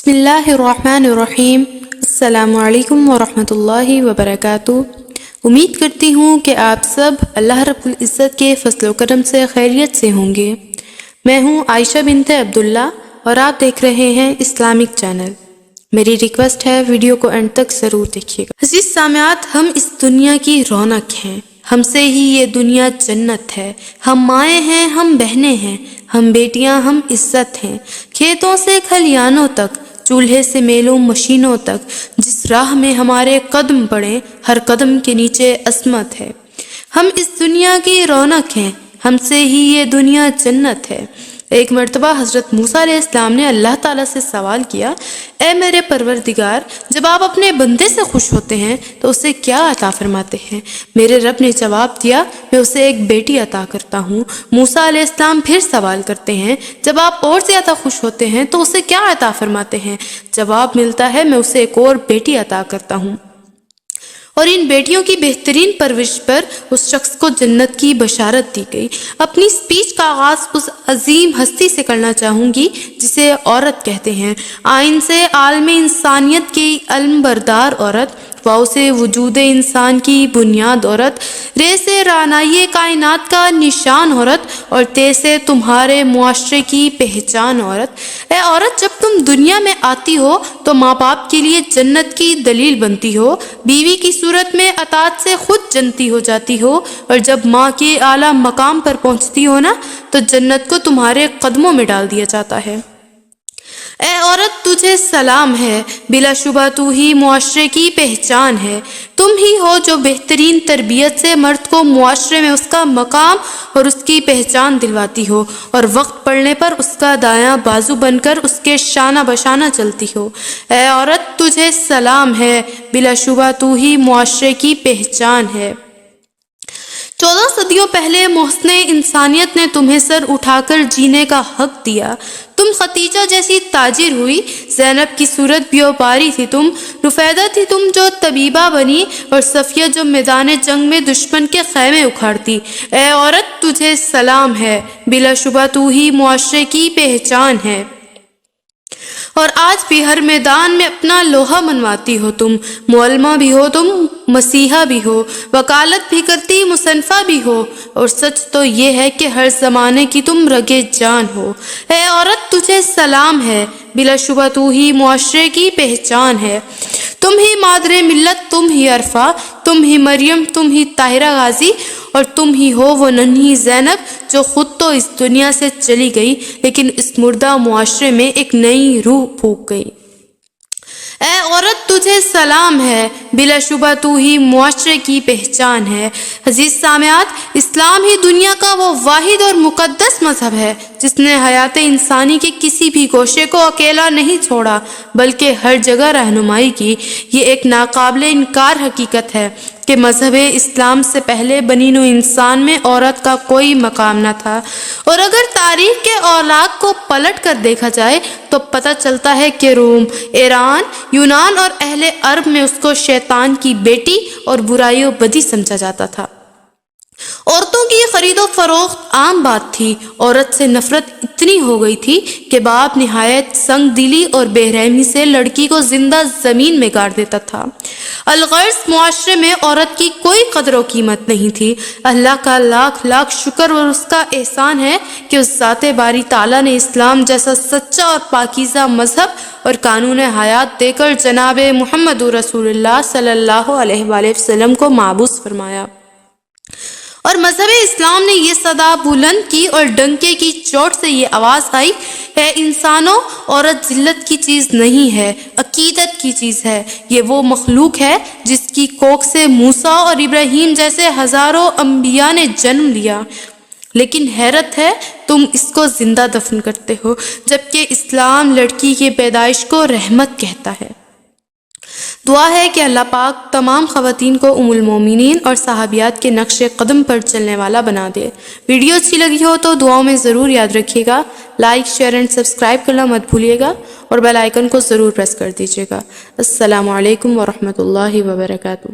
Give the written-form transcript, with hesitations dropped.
بسم اللہ الرحمن الرحیم۔ السلام علیکم ورحمۃ اللہ وبرکاتہ۔ امید کرتی ہوں کہ آپ سب اللہ رب العزت کے فضل و کرم سے خیریت سے ہوں گے۔ میں ہوں عائشہ بنت عبداللہ اور آپ دیکھ رہے ہیں اسلامک چینل۔ میری ریکویسٹ ہے ویڈیو کو اینڈ تک ضرور دیکھیے گا۔ عزیز سامعات، ہم اس دنیا کی رونق ہیں، ہم سے ہی یہ دنیا جنت ہے۔ ہم مائیں ہیں، ہم بہنیں ہیں، ہم بیٹیاں، ہم عزت ہیں۔ کھیتوں سے کھلیانوں تک، چولہے سے میلوں مشینوں تک، جس راہ میں ہمارے قدم پڑیں ہر قدم کے نیچے عظمت ہے۔ ہم اس دنیا کی رونق ہیں، ہم سے ہی یہ دنیا جنت ہے۔ ایک مرتبہ حضرت موسیٰ علیہ السلام نے اللہ تعالیٰ سے سوال کیا، اے میرے پروردگار، جب آپ اپنے بندے سے خوش ہوتے ہیں تو اسے کیا عطا فرماتے ہیں؟ میرے رب نے جواب دیا، میں اسے ایک بیٹی عطا کرتا ہوں۔ موسیٰ علیہ السلام پھر سوال کرتے ہیں، جب آپ اور زیادہ خوش ہوتے ہیں تو اسے کیا عطا فرماتے ہیں؟ جواب ملتا ہے، میں اسے ایک اور بیٹی عطا کرتا ہوں۔ اور ان بیٹیوں کی بہترین پرورش پر اس شخص کو جنت کی بشارت دی گئی۔ اپنی سپیچ کا آغاز اس عظیم ہستی سے کرنا چاہوں گی جسے عورت کہتے ہیں۔ آئین سے عالم انسانیت کی علم بردار عورت، واؤ سے وجود انسان کی بنیاد عورت، رے سے رعنائی کائنات کا نشان عورت، اور تے سے تمہارے معاشرے کی پہچان عورت۔ اے عورت، جب تم دنیا میں آتی ہو تو ماں باپ کے لیے جنت کی دلیل بنتی ہو، بیوی کی صورت میں اطاعت سے خود جنتی ہو جاتی ہو، اور جب ماں کے اعلیٰ مقام پر پہنچتی ہو نا تو جنت کو تمہارے قدموں میں ڈال دیا جاتا ہے۔ اے عورت، تجھے سلام ہے، بلا شبہ تو ہی معاشرے کی پہچان ہے۔ تم ہی ہو جو بہترین تربیت سے مرد کو معاشرے میں اس کا مقام اور اس کی پہچان دلواتی ہو، اور وقت پڑنے پر اس کا دایاں بازو بن کر اس کے شانہ بشانہ چلتی ہو۔ اے عورت، تجھے سلام ہے، بلا شبہ تو ہی معاشرے کی پہچان ہے۔ 14 صدیوں پہلے محسن انسانیت نے تمہیں سر اٹھا کر جینے کا حق دیا۔ تم ختیجہ جیسی تاجر ہوئی، زینب کی صورت بیوپاری تھی تم، رفیدہ تھی تم جو طبیبہ بنی، اور صفیہ جو میدان جنگ میں دشمن کے خیمے اکھاڑتی۔ اے عورت، تجھے سلام ہے، بلا شبہ تو ہی معاشرے کی پہچان ہے۔ اور آج بھی ہر میدان میں اپنا لوہا منواتی ہو تم، معلمہ بھی ہو تم، مسیحا بھی ہو، وکالت بھی کرتی، مصنفہ بھی ہو، اور سچ تو یہ ہے کہ ہر زمانے کی تم رگے جان ہو۔ اے عورت، تجھے سلام ہے، بلا شبہ تو ہی معاشرے کی پہچان ہے۔ تم ہی مادر ملت، تم ہی عرفہ، تم ہی مریم، تم ہی طاہرہ غازی، اور تم ہی ہو وہ ننھی زینب جو خود تو اس دنیا سے چلی گئی لیکن اس مردہ معاشرے میں ایک نئی روح پھونک گئی۔ اے عورت، تجھے سلام ہے، بلا شبہ تو ہی معاشرے کی پہچان ہے۔ عزیز سامعات، اسلام ہی دنیا کا وہ واحد اور مقدس مذہب ہے جس نے حیات انسانی کے کسی بھی گوشے کو اکیلا نہیں چھوڑا بلکہ ہر جگہ رہنمائی کی۔ یہ ایک ناقابل انکار حقیقت ہے کہ مذہب اسلام سے پہلے بنی نوع انسان میں عورت کا کوئی مقام نہ تھا، اور اگر تاریخ کے اوراق کو پلٹ کر دیکھا جائے تو پتہ چلتا ہے کہ روم، ایران، یونان اور اہل عرب میں اس کو شیطان کی بیٹی اور برائی و بدی سمجھا جاتا تھا۔ عورتوں کی خرید و فروخت عام بات تھی۔ عورت سے نفرت اتنی ہو گئی تھی کہ باپ نہایت سنگ دلی اور بے رحمی سے لڑکی کو زندہ زمین میں گاڑ دیتا تھا۔ الغرض معاشرے میں عورت کی کوئی قدر و قیمت نہیں تھی۔ اللہ کا لاکھ لاکھ شکر اور اس کا احسان ہے کہ اس ذات باری تعالیٰ نے اسلام جیسا سچا اور پاکیزہ مذہب اور قانون حیات دے کر جناب محمد رسول اللہ صلی اللہ علیہ وآلہ وسلم کو معبوس فرمایا۔ اور مذہب اسلام نے یہ صدا بلند کی اور ڈنکے کی چوٹ سے یہ آواز آئی، اے انسانوں، عورت ذلت کی چیز نہیں ہے، عقیدت کی چیز ہے۔ یہ وہ مخلوق ہے جس کی کوکھ سے موسیٰ اور ابراہیم جیسے ہزاروں انبیاء نے جنم لیا، لیکن حیرت ہے تم اس کو زندہ دفن کرتے ہو، جبکہ اسلام لڑکی کی پیدائش کو رحمت کہتا ہے۔ دعا ہے کہ اللہ پاک تمام خواتین کو ام المومنین اور صحابیات کے نقش قدم پر چلنے والا بنا دے۔ ویڈیو اچھی لگی ہو تو دعاؤں میں ضرور یاد رکھیے گا۔ لائک، شیئر اینڈ سبسکرائب کرنا مت بھولیے گا، اور بیل آئیکن کو ضرور پریس کر دیجیے گا۔ السلام علیکم ورحمۃ اللہ وبرکاتہ۔